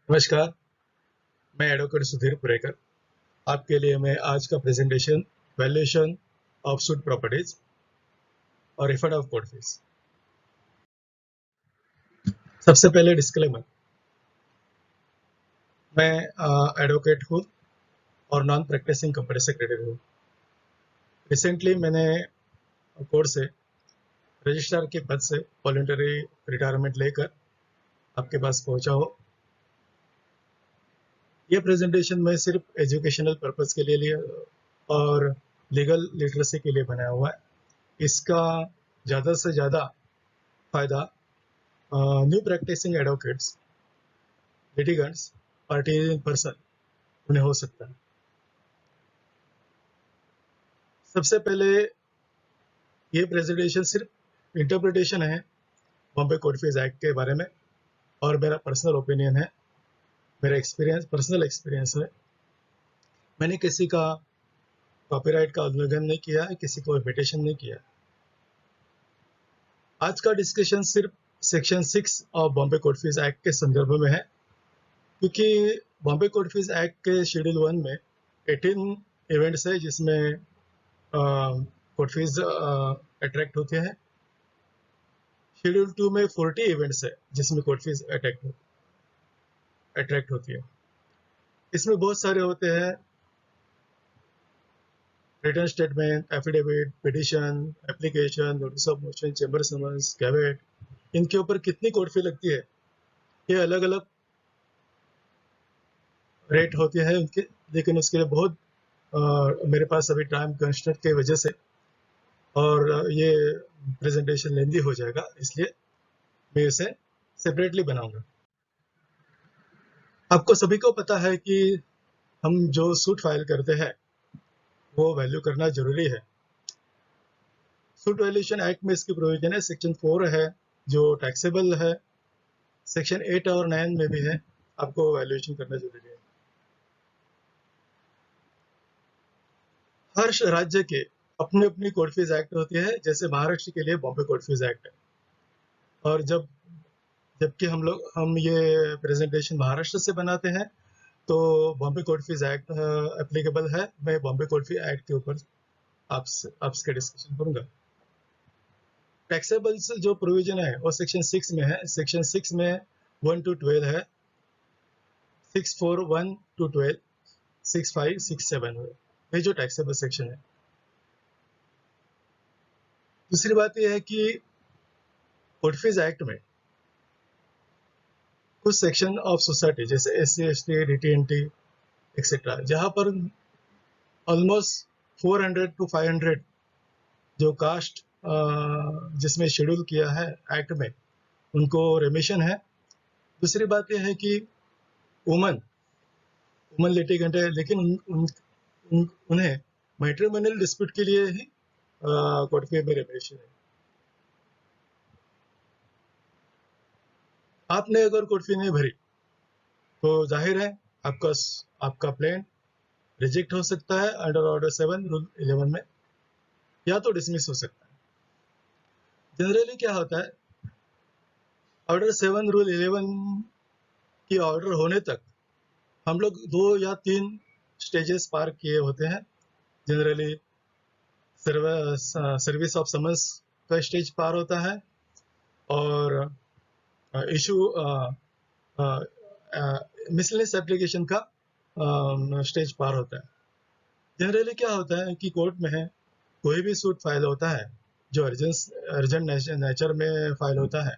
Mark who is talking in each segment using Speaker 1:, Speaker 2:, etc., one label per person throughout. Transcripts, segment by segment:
Speaker 1: नमस्कार, मैं एडवोकेट सुधीर पुरेकर। आपके लिए मैं आज का presentation valuation of suit properties और रिफंड ऑफ कोर्ट फीस। सबसे पहले डिस्क्लेमर, मैं एडवोकेट हूँ और नॉन प्रैक्टिसिंग कंपनी सेक्रेटरी हूँ। रिसेंटली मैंने कोर्ट से रजिस्ट्रार के पद से वॉलंटरी रिटायरमेंट लेकर आपके पास पहुँचा हो। ये प्रेजेंटेशन मैं सिर्फ एजुकेशनल पर्पज़ के लिए लिया और लीगल लिटरेसी के लिए बनाया हुआ है। इसका ज़्यादा से ज़्यादा फ़ायदा new practicing advocates, litigants, party in person उन्हें हो सकता है। सबसे पहले ये प्रेजेंटेशन सिर्फ इंटरप्रिटेशन है बॉम्बे कोड फीस एक्ट के बारे में और मेरा पर्सनल ओपिनियन है, मेरा एक्सपीरियंस, पर्सनल एक्सपीरियंस है। मैंने किसी का कॉपीराइट का उल्लंघन नहीं किया है, किसी को इमिटेशन नहीं किया। आज का डिस्कशन सिर्फ section 6 of Bombay code fees act के संदर्भ में है, क्योंकि बॉम्बे कोड फीस एक्ट के शेड्यूल 1 में 18 इवेंट्स है जिसमें कोड फीस अट्रैक्ट होते हैं। शेड्यूल 2 में 40 इवेंट्स है जिसमें कोड फीस अट्रैक्ट होती है। इसमें बहुत सारे होते हैं, return statement, affidavit, petition, application, notice of motion, chamber summons, कैवेट। इनके ऊपर कितनी कोर्ट फी लगती है, ये अलग अलग रेट होते हैं उनके, लेकिन उसके लिए बहुत मेरे पास अभी टाइम कंस्ट्रेंट की वजह से और ये प्रेजेंटेशन लेंदी हो जाएगा, इसलिए मैं इसे सेपरेटली बनाऊंगा। आपको सभी को पता है कि हम जो सूट फाइल करते हैं वो वैल्यू करना जरूरी है। सूट वैल्यूएशन एक्ट में इसकी प्रोविजन है, सेक्शन 4 है जो टैक्सेबल है, सेक्शन 8 और 9 में भी है, आपको वैल्यूएशन करना जरूरी है। हर राज्य के अपनी अपनी कोड फीस एक्ट होती है, जैसे महाराष्ट्र के लिए बॉम्बे कोड फीस एक्ट है। और जबकि हम ये प्रेजेंटेशन महाराष्ट्र से बनाते हैं तो Bombay code fees act applicable है। मैं बॉम्बे कोड फीस एक्ट के ऊपर आपसे डिस्कशन करूंगा। टैक्सेबल जो प्रोविजन है वो सेक्शन 6 में है। सेक्शन 6 में 1 to 12 है, 641 to 12, 65, 67 है, ये जो टैक्सेबल सेक्शन है। दूसरी बात यह है कि कोड फीस एक्ट में कुछ सेक्शन ऑफ सोसाइटी जैसे SC, ST, DT, एक्सेट्रा, जहां पर ऑलमोस्ट 400 to 500 जो कास्ट जिसमें शेड्यूल किया है एक्ट में, उनको रेमिशन है। दूसरी बात यह है कि वुमन लिटिगेंट है, लेकिन उन्हें मैट्रिमोनियल डिस्प्यूट के लिए ही कोर्ट फी में रेमिशन है। आपने अगर कोर्ट फी नहीं भरी तो जाहिर है आपका प्लेन रिजेक्ट हो सकता है अंडर ऑर्डर 7 रूल 11 में, या तो डिसमिस हो सकता है। जनरली क्या होता है, ऑर्डर 7 रूल 11 की ऑर्डर होने तक हम लोग 2 या 3 स्टेजेस पार किए होते हैं। जनरली सर्विस ऑफ समन्स का स्टेज पार होता है और इशू मिसलेनियस एप्लीकेशन का स्टेज पार होता है। जनरली क्या होता है कि कोर्ट में है कोई भी सूट फाइल होता है जो अर्जेंट नेचर में फाइल होता है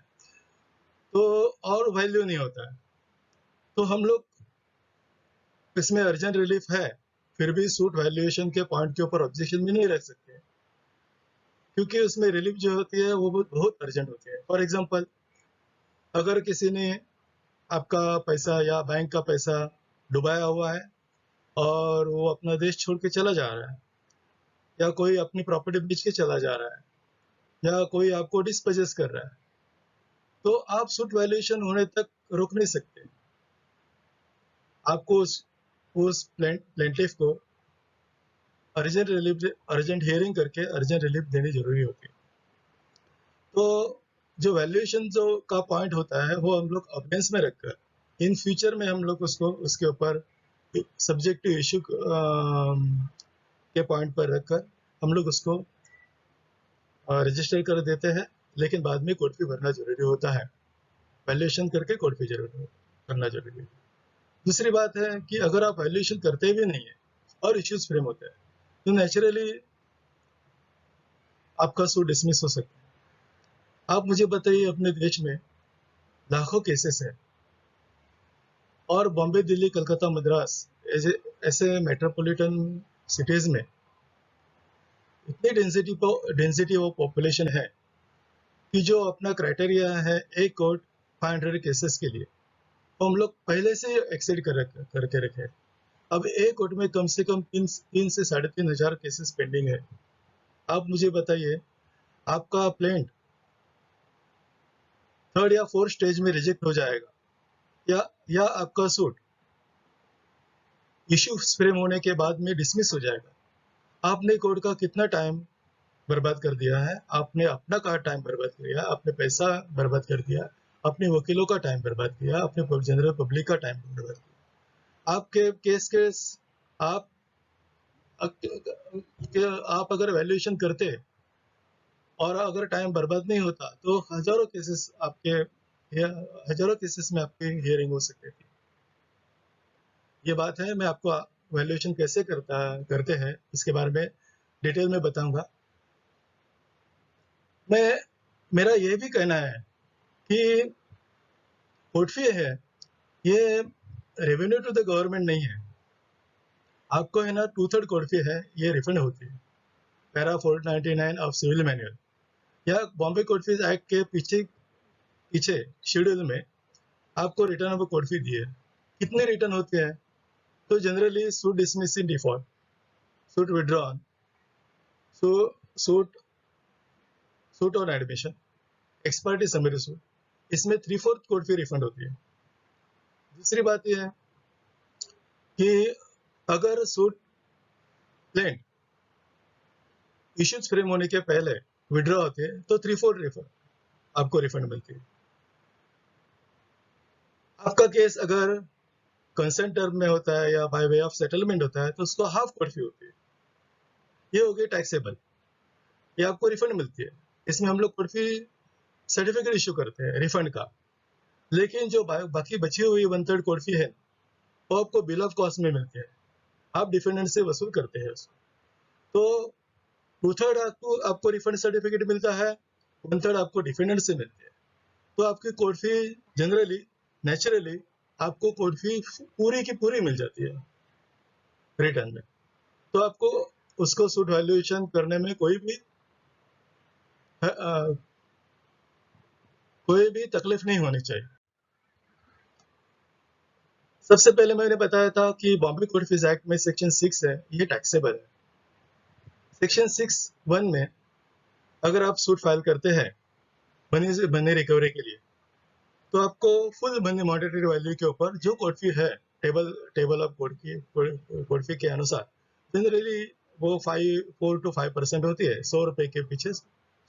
Speaker 1: तो और वैल्यू नहीं होता है, तो हम लोग इसमें अर्जेंट रिलीफ है फिर भी सूट वैल्यूएशन के पॉइंट के ऊपर ऑब्जेक्शन भी नहीं रख सकते, क्योंकि उसमें रिलीफ जो होती है वो बहुत अर्जेंट होती है। फॉर एग्जांपल, अगर किसी ने आपका पैसा या बैंक का पैसा डुबाया हुआ है और वो अपना देश छोड़ के चला जा रहा है, या कोई अपनी प्रॉपर्टी बेच के चला जा रहा है, या कोई आपको डिस्पजेस कर रहा है, तो आप सूट वैल्यूएशन होने तक रोक नहीं सकते। आपको उस प्लेंटिफ को अर्जेंट हियरिंग करके अर्जेंट रिलीफ देनी जरूरी होती है। तो जो वैल्यूएशन जो का पॉइंट होता है वो हम लोग ऑडियंस में रखकर इन फ्यूचर में हम लोग उसको उसके ऊपर सब्जेक्ट टू इशू के पॉइंट पर रखकर हम लोग उसको रजिस्टर कर देते हैं, लेकिन बाद में कोर्ट फी भरना जरूरी होता है। वैल्यूएशन करके कोर्ट फी जरूर भरना जरूरी है। दूसरी बात है कि अगर आप वैल्यूएशन करते भी नहीं है और इश्यूज फ्रेम होते हैं तो नेचुरली आपका सूट डिसमिस हो सकता है। आप मुझे बताइए, अपने देश में लाखों केसेस है और बॉम्बे, दिल्ली, कलकत्ता, मद्रास ऐसे ऐसे मेट्रोपॉलिटन सिटीज में इतनी डेंसिटी ऑफ पॉपुलेशन है कि जो अपना क्राइटेरिया है एक कोर्ट 500 केसेस के लिए, तो हम लोग पहले से एक्सेड करके रखे। अब एक कोर्ट में कम से कम 3 से 3,500 केसेस पेंडिंग है। आप मुझे बताइए, आपका प्लेंट थर्ड या फोर्थ स्टेज में रिजेक्ट हो जाएगा या आपका सूट इश्यू फ्रेम होने के बाद में डिसमिस हो जाएगा। आपने कोर्ट का कितना टाइम बर्बाद कर दिया है, आपने अपना का टाइम बर्बाद किया, आपने पैसा बर्बाद कर दिया, अपने वकीलों का टाइम बर्बाद किया, अपने जनरल पब्लिक का टाइम बर्बाद किया। आपके केस के आप आप अगर वैल्यूएशन करते और अगर टाइम बर्बाद नहीं होता तो हजारों केसेस में आपकी हियरिंग हो सकती थी। ये बात है, मैं आपको वैल्यूएशन कैसे करते हैं इसके बारे में डिटेल में बताऊंगा। मैं मेरा ये भी कहना है कि कोर्ट फी है ये रेवेन्यू टू द गवर्नमेंट नहीं है। आपको है ना 2/3 कोर्ट फी है, ये रिफंड होती है पैरा 499 ऑफ सिविल मैनुअल या बॉम्बे कोर्ट फीस एक्ट के पीछे पीछे शेड्यूल में आपको रिटर्न ऑफ कोर्ट फी दी है। कितने रिटर्न होते हैं? तो generally suit dismiss in default, suit withdrawn, suit suit on admission, expertise summary suit, इसमें 3/4 कोर्ट फी रिफंड होती है। दूसरी बात यह है कि अगर सूट प्लेंट इश्यूज फ्रेम होने के पहले विड्रॉ होते हैं तो 3/4 रिफंड आपको रिफंड मिलती है। आपका केस अगर कंसेंट टर्म में होता है या बाय वे ऑफ सेटलमेंट होता है तो उसको हाफ कोर्ट फी होती है। ये हो गई टैक्सेबल, ये आपको रिफंड मिलती है। इसमें हम लोग कोर्ट फी सर्टिफिकेट इश्यू करते हैं रिफंड का, लेकिन जो बाकी बची हुई 1/3 कोर्ट फी है वो आपको बिल ऑफ कॉस्ट में मिलती है, आप डिफेंडेंट से वसूल करते हैं उसको। तो 2/3 आपको रिफंड सर्टिफिकेट मिलता है, 1/3 आपको डिफेंडेंट से मिलती है। तो आपकी कोर्ट फी जनरली नेचुरली आपको कोर्ट फी पूरी की पूरी मिल जाती है रिटर्न में। तो आपको उसको सूट वैल्यूएशन करने में कोई भी तकलीफ नहीं होनी चाहिए। सबसे पहले मैंने बताया था कि बॉम्बे कोर्ट फीस एक्ट में सेक्शन 6 है, ये टैक्सेबल है। सेक्शन 6(1) में अगर आप सूट फाइल करते हैं मनी रिकवरी के लिए, तो आपको फुल मनी मॉनेटरी वैल्यू के ऊपर जो कोर्ट फी है टेबल ऑफ कोर्ट फी के अनुसार जनरली वो 4 to 5% होती है। 100 रुपए के पीछे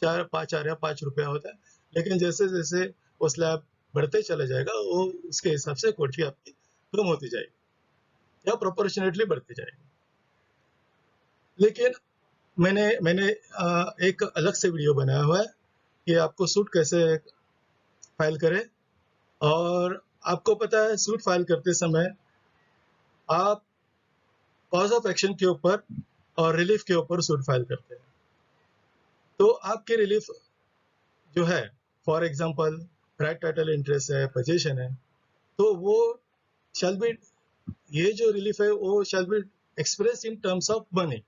Speaker 1: 4 या 5 रुपया होता है, लेकिन जैसे जैसे वो स्लैब बढ़ते चला जाएगा वो उसके हिसाब से कोर्ट फी आपकी कम होती जाएगी या प्रोपोर्शनेटली बढ़ती जाएगी। लेकिन मैंने मैंने एक अलग से वीडियो बनाया हुआ है कि आपको सूट कैसे फाइल करें। और आपको पता है सूट फाइल करते समय आप कॉज ऑफ एक्शन के ऊपर और रिलीफ के ऊपर सूट फाइल करते हैं। तो आपके रिलीफ जो है, for example right title interest है, पोजीशन है, तो वो शैल बी, ये जो रिलीफ है वो shall be express in terms of money.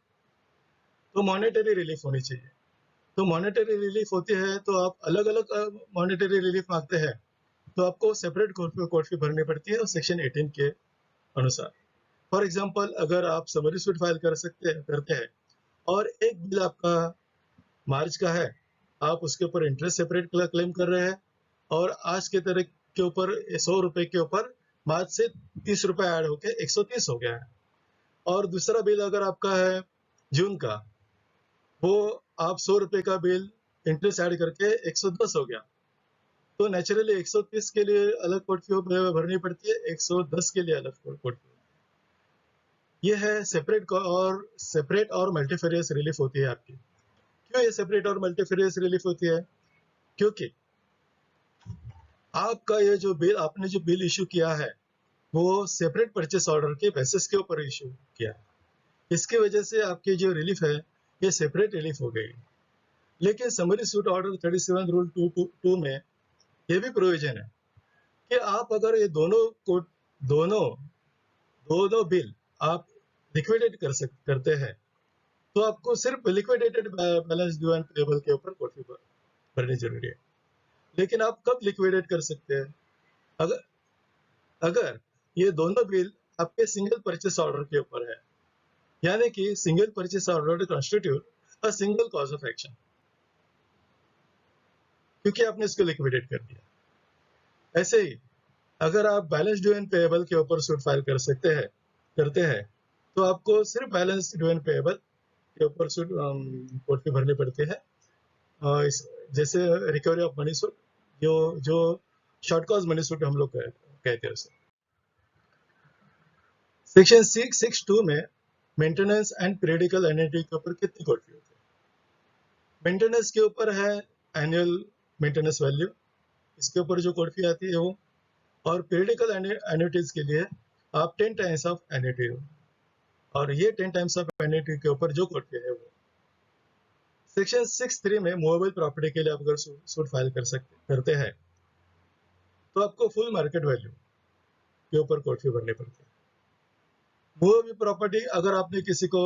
Speaker 1: तो मॉनेटरी रिलीफ होनी चाहिए। तो मॉनेटरी रिलीफ होती है तो आप अलग अलग मॉनेटरी रिलीफ मांगते हैं तो आपको सेपरेट कोर्ट फी भरनी पड़ती है सेक्शन 18 के अनुसार। फॉर एग्जांपल अगर आप समरी सूट फाइल करते हैं और एक बिल आपका मार्च का है, आप उसके ऊपर इंटरेस्ट सेपरेट क्लेम कर रहे हैं और आज के तरह के ऊपर 100 रुपए के ऊपर मार्च से 30 रुपए ऐड होके 130 हो गया है। और दूसरा बिल अगर आपका है जून का, वो आप 100 रुपए का बिल इंटरेस्ट ऐड करके 110 हो गया। तो नेचुरली 130 के लिए अलग कोर्ट फी भरनी पड़ती है, 110 के लिए अलग कोर्ट फी। ये है सेपरेट और मल्टीफेरियस रिलीफ होती है आपकी। क्यों ये सेपरेट और मल्टीफेरियस रिलीफ होती है? क्योंकि आपका ये जो बिल आपने जो बिल इशू किया है वो सेपरेट परचेस ऑर्डर के बेसिस के ऊपर इशू किया। इसकी वजह से आपकी जो रिलीफ है ये सेपरेट रिलीफ हो गई। लेकिन समरी सूट ऑर्डर 37 रूल 2 में ये भी प्रोविजन है कि आप अगर ये दोनों दोनों बिल आप लिक्विडेट करते हैं तो आपको सिर्फ liquidated balance due and payable के ऊपर कोर्ट फी भरनी जरूरी है। लेकिन आप कब लिक्विडेट कर सकते हैं? अगर अगर ये दोनों बिल आपके सिंगल परचेस ऑर्डर के ऊपर है, यानी कि single purchase order constitute a single cause of action, क्योंकि आपने इसको लिक्विडेट कर दिया। ऐसे ही अगर आप बैलेंस ड्यू एंड पेएबल के ऊपर सूट फाइल करते हैं तो आपको सिर्फ बैलेंस ड्यू एंड पेएबल के ऊपर सूट कोर्ट फी भरनी पड़ती है। जैसे रिकवरी ऑफ मनी सूट, जो शॉर्ट कॉज मनी सूट हम लोग कहते हैं उसे। सेक्शन 662 में मेंटेनेंस एंड पीरियडिकल एन्युटी के ऊपर कितनी कोर्ट फी होती है? मेंटेनेंस के ऊपर है एनुअल मेंटेनेंस वैल्यू, इसके ऊपर जो कोर्ट फी आती है वो। और पीरियडिकल एन्युटीज के लिए आप 10 टाइम्स ऑफ एन्युटी, और ये 10 टाइम्स ऑफ एन्युटी के ऊपर जो कोर्ट फी है वो। सेक्शन 63 में मूवेबल प्रॉपर्टी के लिए आप अगर सूट फाइल करते हैं तो आपको फुल मार्केट वैल्यू के ऊपर कोर्ट फी भरनी पड़ती है। मूवेबल प्रॉपर्टी, अगर आपने किसी को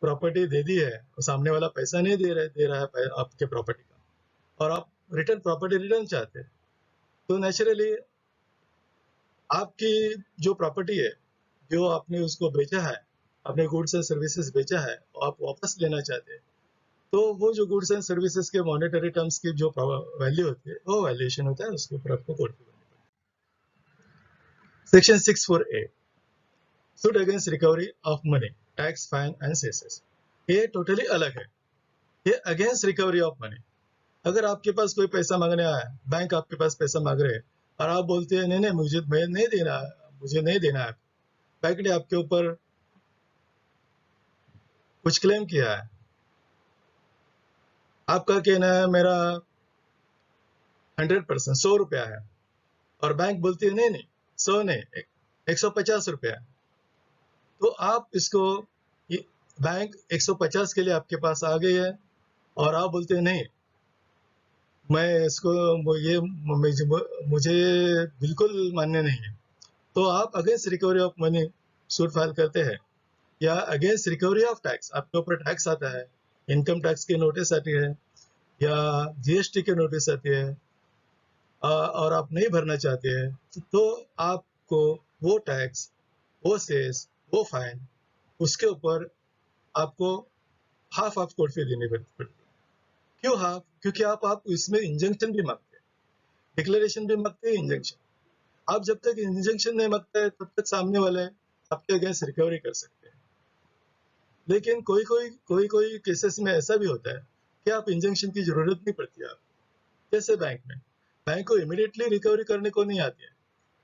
Speaker 1: प्रॉपर्टी दे दी है और सामने वाला पैसा नहीं दे रहा है आपके प्रॉपर्टी का, और आप प्रॉपर्टी रिटर्न चाहते हैं, तो नेचुरली आपकी जो प्रॉपर्टी है, जो आपने उसको बेचा है, अपने गुड्स एंड सर्विसेज बेचा है और आप वापस लेना चाहते हैं, तो वो जो गुड्स एंड सर्विसेज के मॉनेटरी टर्म्स की जो वैल्यू होती है वो वैल्यूएशन होता है, उसके ऊपर आपको कोर्ट फी भरनी पड़ती है। Section 64A suit against recovery of money, tax, fine and सेसेस। ये टोटली अलग है। ये अगेंस्ट रिकवरी ऑफ मनी। अगर आपके पास कोई पैसा मांगने आया, बैंक आपके पास पैसा मांग रहे हैं और आप बोलते हैं नहीं मुझे नहीं देना है, बैंक ने आपके ऊपर कुछ क्लेम किया है, आपका कहना है मेरा 100% 100 रुपया है, और बैंक बोलती है नहीं 100 नहीं 150 रुपया, तो आप इसको बैंक 150 के लिए आपके पास आ गई है और आप बोलते हैं नहीं मैं इसको मुझे बिल्कुल मान्य नहीं है, तो आप against recovery of money suit file करते हैं। या अगेंस्ट रिकवरी ऑफ टैक्स, आपके ऊपर टैक्स आता है, इनकम टैक्स की नोटिस आती है या जीएसटी की नोटिस आती है, और आप नहीं भरना चाहते हैं, तो आपको वो टैक्स, वो सेस, वो फाइन, उसके ऊपर आपको हाफ ऑफ कोर्ट फी देनी पड़ती है। क्यों हाफ? क्योंकि आप इसमें इंजंक्शन भी मांगते हैं, डिक्लेरेशन भी मांगते हैं, इंजंक्शन। आप जब तक इंजंक्शन नहीं मांगते हैं तब तक सामने वाले आपके अगेंस्ट रिकवरी कर सकते हैं। लेकिन कोई केसेस में ऐसा भी होता है कि आप इंजंक्शन की जरूरत नहीं पड़ती आप, जैसे बैंक को इमीडिएटली रिकवरी करने को नहीं आती है।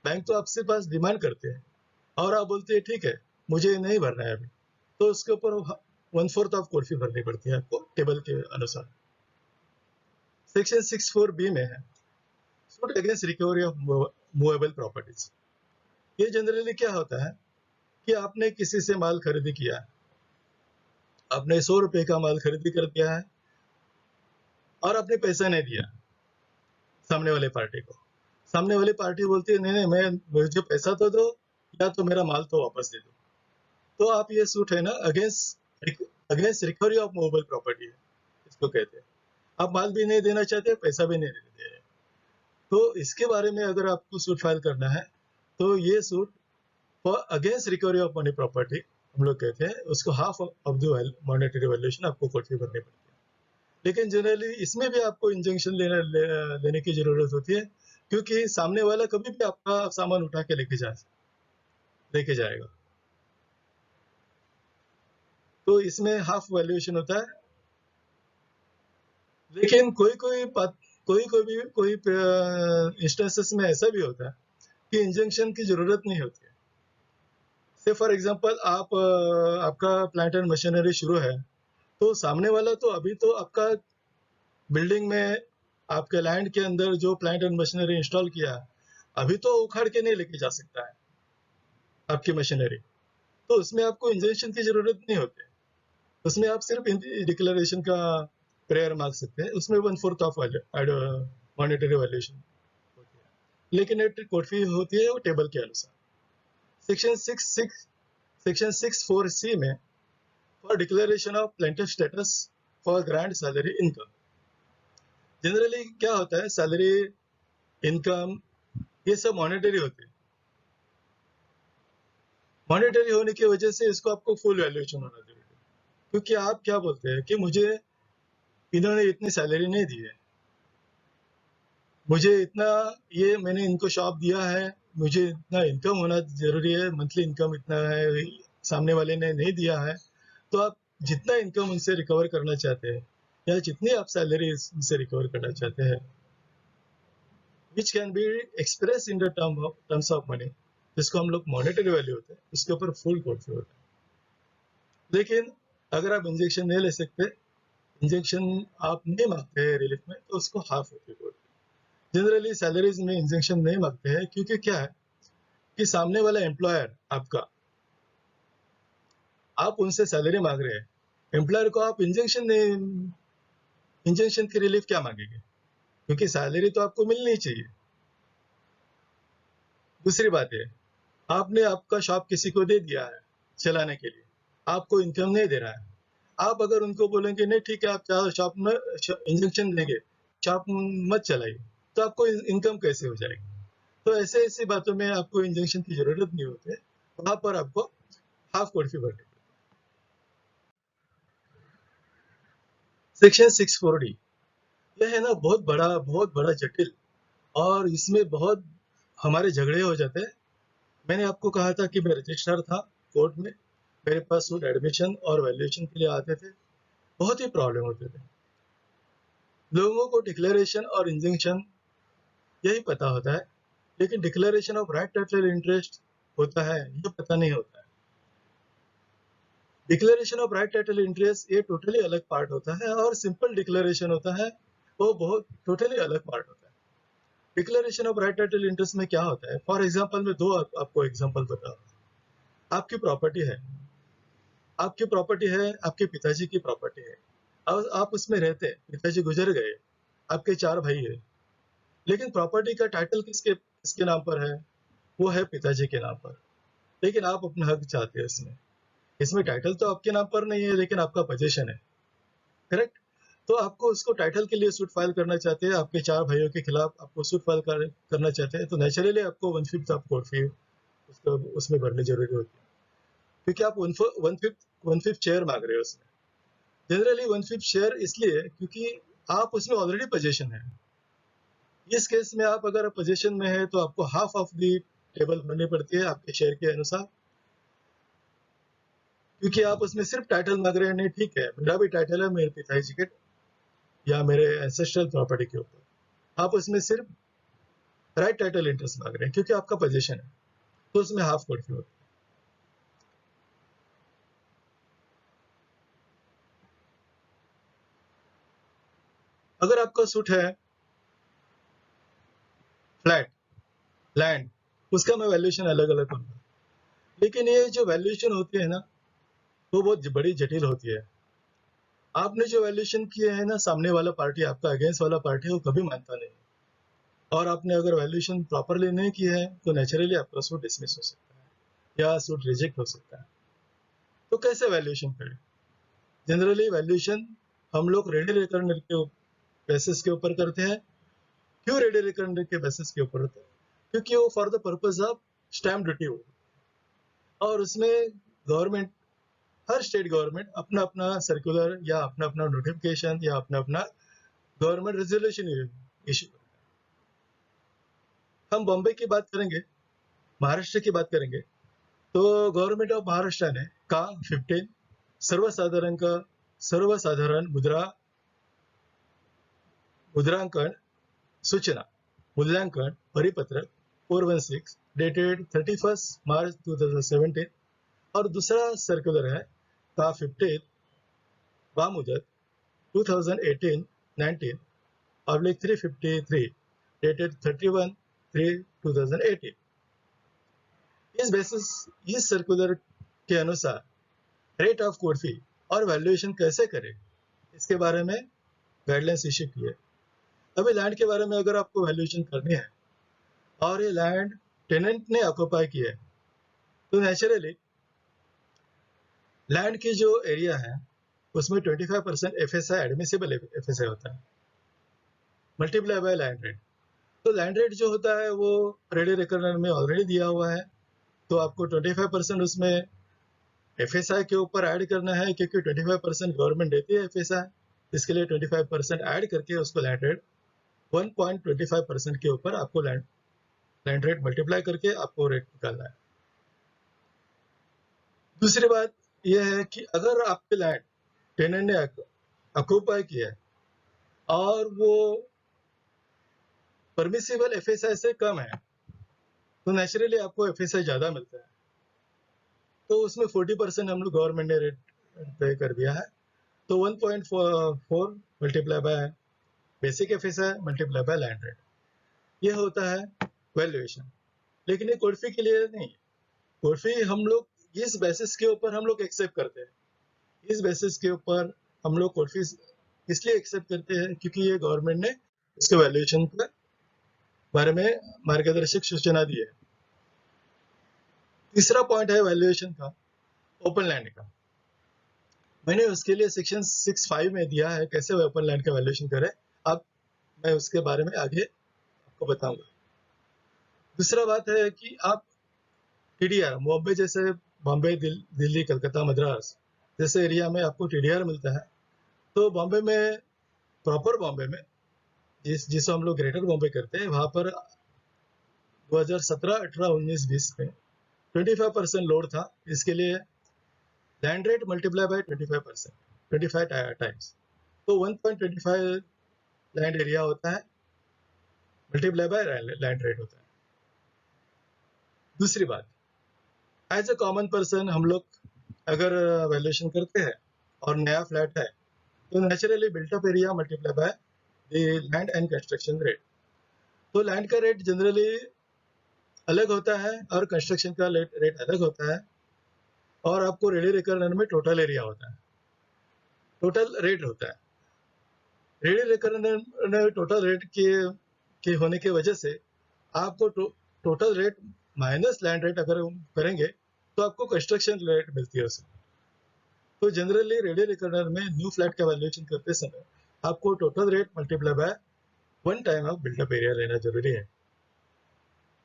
Speaker 1: बैंक तो आपसे पास डिमांड करते हैं और आप बोलते हैं ठीक है मुझे नहीं भरना है अभी, तो उसके ऊपर 1/4 ऑफ कोर्ट फी भरनी पड़ती है आपको टेबल के अनुसार। सेक्शन 64B में है suit against recovery of movable properties. ये जनरली क्या होता है कि आपने किसी से माल खरीदी किया है, आपने 100 रुपए का माल खरीदी कर दिया है और आपने पैसा नहीं दिया सामने वाले पार्टी को। सामने वाली पार्टी बोलती है नहीं मैं मुझे पैसा तो दो या तो मेरा माल तो वापस दे दो, तो आप ये सूट है ना against recovery of movable property है, इसको कहते हैं। आप माल भी नहीं देना चाहते, पैसा भी नहीं दे रहे, तो इसके बारे में अगर आपको सूट फाइल करना है तो ये suit for against recovery of money property हम लोग कहते हैं, उसको half of the monetary valuation आपको कोर्ट फी भरनी पड़ती है। लेकिन जनरली इसमें भी आपको इंजंक्शन लेने की जरूरत होती है, क्योंकि सामने वाला कभी भी आपका सामान उठा के लेके जाएगा, तो इसमें हाफ वैल्यूएशन होता है। लेकिन कोई कोई इंस्टेंसेस में ऐसा भी होता है कि इंजेक्शन की जरूरत नहीं होती है। से फॉर एग्जांपल आपका प्लांट एंड मशीनरी शुरू है, तो सामने वाला तो अभी तो आपका बिल्डिंग में आपके लैंड के अंदर जो प्लांट एंड मशीनरी इंस्टॉल किया, अभी तो उखाड़ के नहीं लेके जा सकता है आपकी मशीनरी, तो उसमें आपको इंजेक्शन की जरूरत नहीं होती। उसमें आप सिर्फ डिक्लेरेशन का प्रेयर मांग सकते हैं, उसमें 1/4 ऑफ मॉनिटरी वैल्यूएशन होती है, लेकिन एक कोड फी होती है वो टेबल के अनुसार। सेक्शन 6(4)(c) में for declaration of plaintiff status for grant salary income, generally क्या होता है, सैलरी इनकम ये सब मॉनिटरी होते हैं। मॉनिटरी होने की वजह से इसको आपको फुल वैल्यूएशन होना जरूरी है, क्योंकि आप क्या बोलते हैं कि मुझे इन्होंने इतनी सैलरी नहीं दी है, मुझे इतना, ये मैंने इनको शॉप दिया है, मुझे इतना इनकम होना जरूरी है, मंथली इनकम इतना है, सामने वाले ने नहीं दिया है, तो आप जितना इनकम उनसे रिकवर करना चाहते हैं या जितनी आप सैलरी उनसे रिकवर करना चाहते हैं, which can be express in the terms of money, जिसको हम लोग मॉनेटरी वैल्यू होते हैं, उसके ऊपर फुल कोर्ट होता है। लेकिन अगर आप इंजेक्शन नहीं ले सकते, इंजेक्शन आप नहीं मांगते हैं रिलीफ में, तो उसको हाफ होती है। जनरली सैलरीज में इंजेक्शन नहीं मांगते हैं, क्योंकि क्या है कि सामने वाला एम्प्लॉयर आपका, आप उनसे सैलरी मांग रहे हैं, एम्प्लॉयर को आप इंजेक्शन की रिलीफ क्या मांगेंगे, क्योंकि सैलरी तो आपको मिलनी चाहिए। दूसरी बात है, आपने आपका शॉप किसी को दे दिया है चलाने के लिए, आपको इनकम नहीं दे रहा है, आप अगर उनको बोलेंगे नहीं ठीक है आप चाहो शॉप में इंजेक्शन देंगे, शॉप मत चलाइए, तो आपको इनकम कैसे हो जाएगी। तो ऐसे ऐसी बातों में आपको इंजेक्शन की जरूरत नहीं होती है, वहां पर आपको हाफ कोड फी भरनी। सेक्शन 6(4)(d) यह है ना बहुत बड़ा जटिल, और इसमें बहुत हमारे झगड़े हो जाते हैं। मैंने आपको कहा था कि मैं रजिस्ट्रार था कोर्ट में, मेरे पास सूट एडमिशन और वैल्यूएशन के लिए आते थे, बहुत ही प्रॉब्लम होते थे। लोगों को डिक्लेरेशन और इंजंक्शन यही पता होता है, लेकिन declaration of right title interest होता है ये पता नहीं होता है। Declaration of right title interest ये टोटली अलग पार्ट होता है, और सिंपल डिक्लेरेशन होता है वो बहुत टोटली अलग पार्ट होता है। Declaration of right title interest में क्या होता है, फॉर एग्जांपल मैं दो आपको एग्जांपल बता, आपकी प्रॉपर्टी है, आपके पिताजी की प्रॉपर्टी है, और आप उसमें रहते हैं, पिताजी गुजर गए, आपके 4 भाई है, लेकिन प्रॉपर्टी का टाइटल किसके किसके नाम पर है, वो है पिताजी के नाम पर, लेकिन आप अपना हक चाहते हैं इसमें, इसमें टाइटल तो आपके नाम पर नहीं है लेकिन आपका पोजीशन है, करेक्ट। तो आपको उसको टाइटल के लिए सूट फाइल करना चाहते हैं, आपके 4 भाइयों के खिलाफ आपको सूट फाइल करना चाहते हैं, तो नेचुरली आपको 1/5 ऑफ कोर्ट फी उसको उसमें भरनी जरूरी होती है, क्योंकि आप 1/5 शेयर मांग रहे हो उसमें। जनरली 1/5 शेयर इसलिए क्योंकि आप उसमें ऑलरेडी पोजीशन है। इस केस में आप अगर पोजीशन में है तो आपको हाफ ऑफ दी टेबल भरनी पड़ती है आपके शेयर के अनुसार, क्योंकि आप उसमें सिर्फ टाइटल मांग रहे हैं। नहीं ठीक है, मेरा भी टाइटल है मेरे पिताजी के या मेरे एंसेस्ट्रल प्रॉपर्टी के ऊपर, आप उसमें सिर्फ राइट टाइटल इंटरेस्ट मांग रहे हैं क्योंकि आपका पोजीशन है, तो उसमें हाफ कोर्ट फी होती है। अगर आपका सूट है फ्लैट लैंड, उसका मैं वैल्यूएशन अलग अलग करूंगा, लेकिन ये जो वैल्यूएशन होती है ना वो बहुत बड़ी जटिल होती है। आपने जो वैल्यूएशन किए हैं ना, सामने वाला पार्टी, आपका अगेंस्ट वाला पार्टी, वो कभी मानता नहीं, और आपने अगर वैल्यूएशन प्रॉपरली नहीं किया है तो नेचुरली आपका सूट डिसमिस हो सकता है या सूट रिजेक्ट हो सकता है। तो कैसे वैल्यूएशन करें? जनरली वैल्यूएशन हम लोग रेडी रिकॉर्ड के बेसिस के ऊपर करते हैं। क्यों रेडी रिकॉर्ड के बेसिस के ऊपर होता है? क्योंकि वो for the purpose of stamp duty हो, और उसमें गवर्नमेंट, हर स्टेट गवर्नमेंट अपना अपना सर्कुलर या अपना अपना नोटिफिकेशन या अपना अपना गवर्नमेंट रेजोल्यूशन इशू करता है। हम बॉम्बे की बात करेंगे, महाराष्ट्र की बात करेंगे, तो गवर्नमेंट ऑफ महाराष्ट्र ने का 15 सर्वसाधारण मुद्रांकन सूचना मूल्यांकन परिपत्र 416 डेटेड 31 मार्च 2017 और दूसरा सर्कुलर है का 15 बामुदत 2018-19 ऑब्लिक 353 डेटेड 31/3/2018। इस सर्कुलर के अनुसार रेट ऑफ कोर्ट फी और वैल्यूएशन कैसे करें इसके बारे में गाइडलाइंस इश्यू की है। अभी लैंड के बारे में अगर आपको वैल्यूएशन करनी है और ये लैंड टेनेंट ने ऑक्यूपाई किया है तो नेचुरली लैंड की जो एरिया है उसमें 25% FSI एडमिसिबल FSI होता है मल्टीप्लाई बाय लैंड रेट। तो लैंड रेट जो होता है वो रेडी रिकनर में ऑलरेडी दिया हुआ है, तो आपको 25% उसमें FSI के ऊपर ऐड करना है क्योंकि 25% गवर्नमेंट देती है FSI, इसके लिए 25% ऐड करके उसको लैंड रेट 1.25% के ऊपर आपको लैंड रेट मल्टीप्लाई करके आपको रेट निकालना है। दूसरी बात यह है कि अगर आपके लैंड टेनेंट ने ऑक्यूपाई किया है और वो परमिसिबल FSI से कम है तो नेचुरली आपको FSI ज्यादा मिलता है, तो उसमें 40% हम लोग गवर्नमेंट ने रेट पे कर दिया है, तो 1.4 multiply by basic FSI multiply by land rate, ये होता है वैल्यूएशन। लेकिन ये कोर्ट फी के लिए नहीं, कोर्ट फी हम लोग इस बेसिस के ऊपर हम लोग एक्सेप्ट करते हैं, इस बेसिस के ऊपर हम लोग कोर्ट फी इसलिए एक्सेप्ट करते हैं क्योंकि ये गवर्नमेंट ने इसके वैल्यूएशन के बारे में मार्गदर्शक सूचना दी है। तीसरा पॉइंट है वैल्यूएशन का ओपन लैंड का। मैंने उसके लिए सेक्शन 6(5) में दिया है कैसे ओपन लैंड का वैल्यूएशन करें, अब मैं उसके बारे में आगे आपको बताऊंगा। दूसरा बात है कि आप TDR बॉम्बे जैसे बॉम्बे दिल्ली कलकत्ता मद्रास जैसे एरिया में आपको TDR मिलता है, तो बॉम्बे में प्रॉपर बॉम्बे में जिसको हम लोग ग्रेटर बॉम्बे करते हैं वहां पर 2017, 18, 19, 20 में 25% लोड था, इसके लिए land rate multiply bye 25%, 25 times, तो 1.25 लैंड एरिया होता है मल्टीप्लाई बाय लैंड रेट होता है। दूसरी बात, एज अ कॉमन पर्सन हम लोग अगर वैल्यूएशन करते हैं और नया फ्लैट है तो naturally built up area multiply by the land and construction rate, तो लैंड का रेट जनरली अलग होता है और कंस्ट्रक्शन का रेट अलग होता है, और आपको रेडी रिकनर में टोटल एरिया होता है, टोटल रेट होता है। रेडी रिकनर टोटल रेट के होने की वजह से आपको total rate minus land rate अगर करेंगे तो आपको कंस्ट्रक्शन रेट मिलती है उसमें। तो जनरली रेडी रिकनर में न्यू फ्लैट का वैल्यूएशन करते समय आपको total rate multiply bye 1 time of built up area लेना जरूरी है।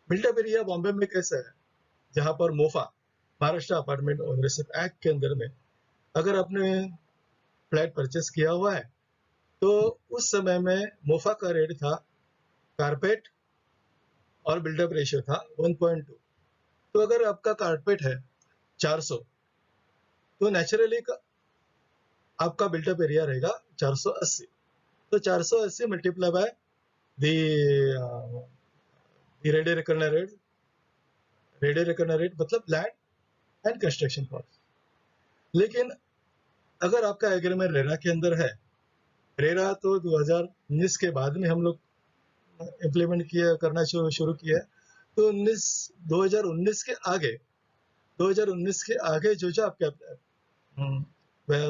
Speaker 1: बिल्टअप एरिया बॉम्बे में कैसा है, जहां पर MOFA Maharashtra apartment ownership act के अंदर में अगर आपने फ्लैट परचेस किया हुआ है तो उस समय में मोफा का रेट था कारपेट और बिल्डअप रेशियो था 1.2, तो अगर आपका कारपेट है 400 तो नेचुरली आपका बिल्टअप एरिया रहेगा 480, तो 480 multiply by the ready रिकनर rate मतलब लैंड एंड कंस्ट्रक्शन कॉस्ट। लेकिन अगर आपका एग्रीमेंट रेरा के अंदर है, रेरा तो 2019 के बाद में हम लोग इम्प्लीमेंट किया करना शुरू किया, तो 2019 के आगे 2019 के आगे जो आपका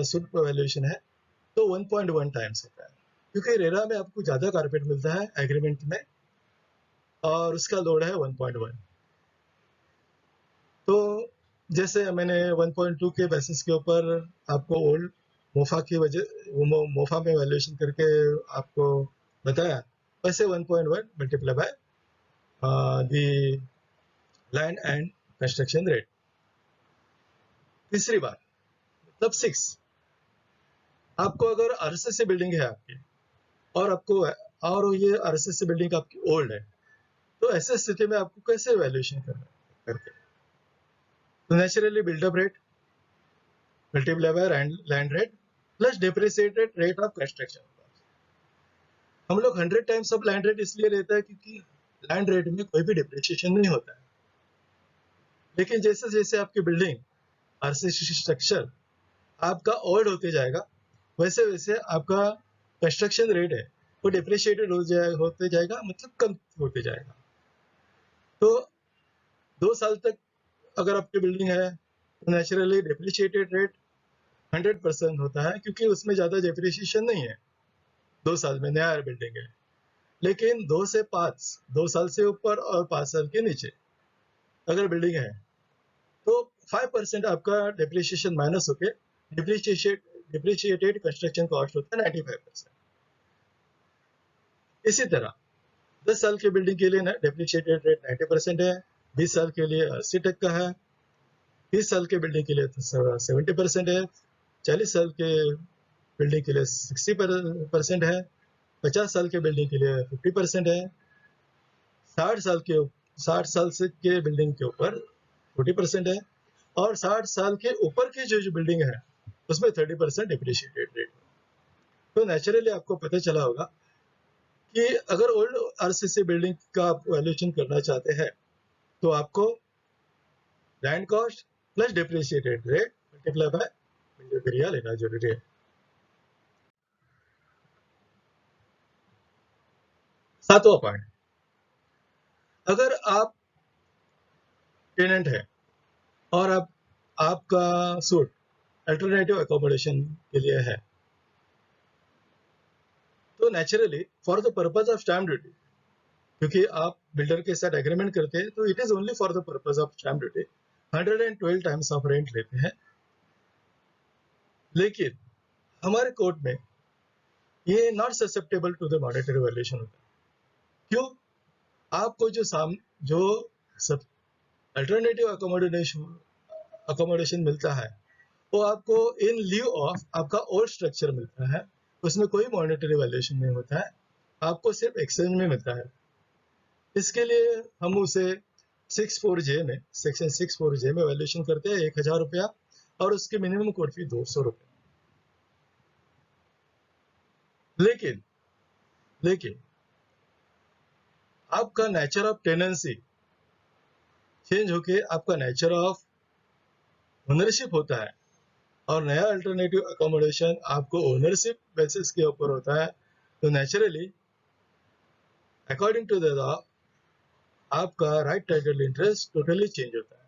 Speaker 1: सूट वैल्यूएशन है तो 1.1 टाइम्स होता है, क्योंकि रेरा में आपको ज्यादा कारपेट मिलता है एग्रीमेंट में और उसका लोड है 1.1। तो जैसे मैंने 1.2 के बेसिस के ऊपर आपको ओल्ड मोफा की वजह मोफा में वैल्यूएशन करके आपको बताया, वैसे 1.1 multiply by the land and construction rate. तीसरी बात मतलब 6, आपको अगर RCC बिल्डिंग है आपकी और ये RCC बिल्डिंग आपकी ओल्ड है, तो ऐसे स्थिति में आपको कैसे वैल्यूएशन करना करके, तो naturally buildup rate multiply by land rate plus depreciated rate of construction. हम लोग 100 टाइम्स ऑफ लैंड रेट इसलिए लेता है क्योंकि लैंड रेट में कोई भी डिप्रिशिएशन नहीं होता है। लेकिन जैसे जैसे आपकी बिल्डिंग आरसीसी स्ट्रक्चर आपका ओल्ड होते जाएगा, वैसे वैसे आपका कंस्ट्रक्शन रेट है वो डिप्रिशिएटेड होते जाएगा, मतलब कम होते जाएगा। तो 2 साल तक अगर आपकी बिल्डिंग है तो नेचुरली डिप्रिशिएटेड रेट 100% होता है, क्योंकि उसमें ज्यादा डिप्रिशिएशन नहीं है। 2 साल में नया बिल्डिंग है। लेकिन 2 से 5, 2 साल से ऊपर और 5 साल के नीचे अगर बिल्डिंग है तो 5% आपका डिप्रिशिएशन माइनस होके डिप्रिशिएटेड कंस्ट्रक्शन कॉस्ट होता है 95%। इसी तरह 10 साल की बिल्डिंग के लिए डिप्रिशिएटेड रेट 90% है, 20 साल के लिए 80% है, 30 साल के बिल्डिंग के लिए 70% है, 40 साल के बिल्डिंग के लिए 60% है, 50 साल के बिल्डिंग के लिए 50% है, 60 साल के 60 साल से के बिल्डिंग के ऊपर 40% है, और 60 साल के ऊपर की जो बिल्डिंग है उसमें 30% डिप्रिशिएटेड रेट। तो नेचुरली आपको पता चला होगा कि अगर ओल्ड आरसीसी बिल्डिंग का आप वैल्यूएशन करना चाहते हैं तो आपको land cost plus depreciated rate multiply by building area लेना जरूरी है। 7वां पॉइंट, अगर आप टेनेंट है और आपका सूट अल्टरनेटिव अकोमोडेशन के लिए है, तो naturally for the purpose of stamp duty, क्योंकि आप बिल्डर के साथ एग्रीमेंट करते हैं तो it is only for the purpose of stamp duty, 112 times of rent लेते हैं। लेकिन हमारे कोर्ट में ये not susceptible to the monetary valuation होता है। क्यों? आपको जो सब अल्टरनेटिव अकोमोडेशन मिलता है वो आपको इन ल्यू ऑफ आपका ओल्ड स्ट्रक्चर मिलता है, उसमें कोई मॉनेटरी वैल्यूएशन नहीं होता है, आपको सिर्फ एक्सचेंज में मिलता है। इसके लिए हम उसे 64J में सेक्शन 64J में वैल्यूएशन करते हैं 1000 रुपया, और उसकी मिनिमम कोर्ट फी 200 रुपया। लेकिन लेकिन आपका नेचर ऑफ टेनेंसी चेंज होके आपका नेचर ऑफ ओनरशिप होता है, और नया अल्टरनेटिव अकोमोडेशन आपको ओनरशिप बेसिस के ऊपर होता है। तो naturally according to the law आपका right title interest totally change होता है,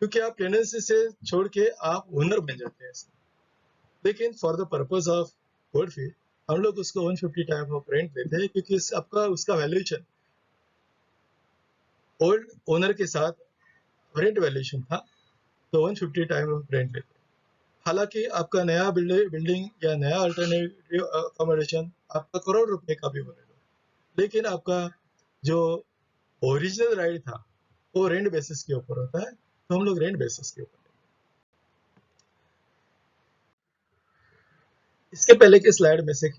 Speaker 1: क्योंकि आप टेनेंसी से छोड़ के आप ओनर बन जाते हैं। लेकिन for the purpose of court fee हम लोग उसको 150 टाइप ऑफ रेंट देते हैं, क्योंकि आपका उसका वैल्यूएशन ओल्ड ओनर के साथ रेंट वैल्यूएशन था, तो 150 टाइम ऑफ रेंट लेते हैं। हालांकि आपका नया बिल्डिंग या नया अल्टरनेटिव अकोमोडेशन आपका करोड़ रुपए का भी बनेगा, लेकिन आपका जो ओरिजिनल राइट था वो रेंट बेसिस के ऊपर होता है, तो हम लोग रेंट बेसिस के ऊपर। इसके पहले की स्लाइड में से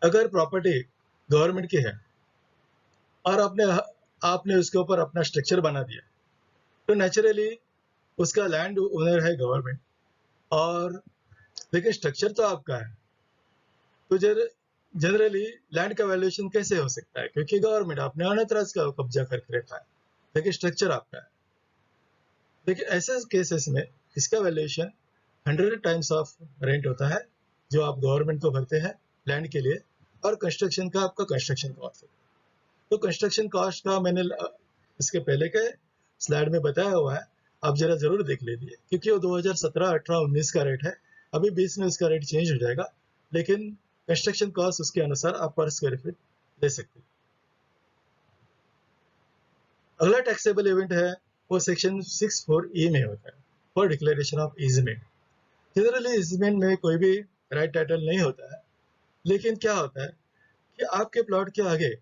Speaker 1: अगर प्रॉपर्टी गवर्नमेंट की है और आपने उसके ऊपर अपना स्ट्रक्चर बना दिया, तो नेचुरली उसका लैंड ओनर है गवर्नमेंट, और लेकिन स्ट्रक्चर तो आपका है। तो जनरली लैंड का वैल्यूएशन कैसे हो सकता है, क्योंकि गवर्नमेंट आपने अनैतिराज का कब्जा करके रखा है, लेकिन स्ट्रक्चर आपका है। लेकिन ऐसे केसेस में इसका वैल्यूएशन 100 टाइम्स ऑफ रेंट होता है जो आप गवर्नमेंट को भरते हैं लैंड के लिए, और कंस्ट्रक्शन का आपका कंस्ट्रक्शन कॉस्ट है। तो कंस्ट्रक्शन कॉस्ट का मैंने इसके पहले के स्लाइड में बताया हुआ है, आप जरा जरूर देख लीजिए, क्योंकि वो 2017, 18, 19 का रेट है। अभी 20 में उसका रेट चेंज हो जाएगा, लेकिन कंस्ट्रक्शन कॉस्ट उसके अनुसार आप पर स्क्वायर फीट ले सकते हैं। अगला टैक्सेबल इवेंट है वो सेक्शन 64E में होता है, for declaration of easement. Generally easement में कोई भी राइट टाइटल नहीं होता है, लेकिन क्या होता है कि आपके प्लॉट के आगे